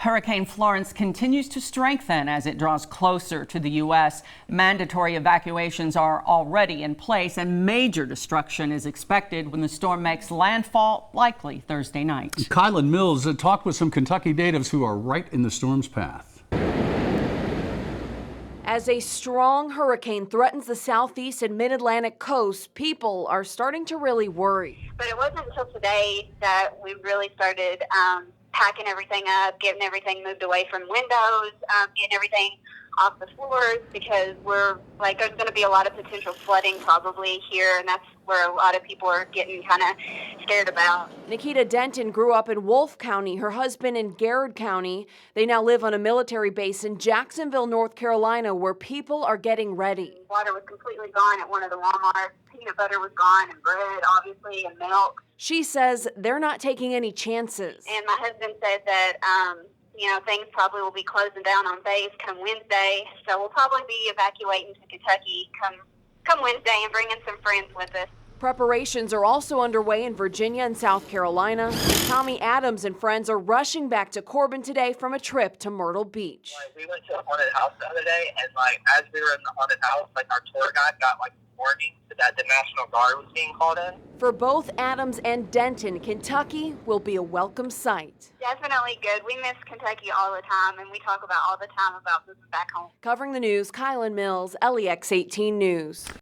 Hurricane Florence continues to strengthen as it draws closer to the U.S. Mandatory evacuations are already in place, and major destruction is expected when the storm makes landfall, likely Thursday night. Kylan Mills talked with some Kentucky natives who are right in the storm's path. As a strong hurricane threatens the southeast and mid-Atlantic coast, people are starting to really worry. But it wasn't until today that we really started packing everything up, getting everything moved away from windows, getting everything off the floors, because we're like, there's going to be a lot of potential flooding probably here, and that's where a lot of people are getting kind of scared about. Nikita Denton grew up in Wolfe County, her husband in Garrett County. They now live on a military base in Jacksonville, North Carolina, where people are getting ready. Water was completely gone at one of the Walmarts. Peanut butter was gone, and bread, obviously, and milk. She says they're not taking any chances. And my husband said that, things probably will be closing down on base come Wednesday. So we'll probably be evacuating to Kentucky come Wednesday and bringing some friends with us. Preparations are also underway in Virginia and South Carolina. Tommy Adams and friends are rushing back to Corbin today from a trip to Myrtle Beach. We went to a haunted house the other day, and as we were in the haunted house, our tour guide got warning that the National Guard was being called in. For both Adams and Denton, Kentucky will be a welcome sight. Definitely good. We miss Kentucky all the time, and we talk about all the time about moving back home. Covering the news, Kylan Mills, LEX 18 News.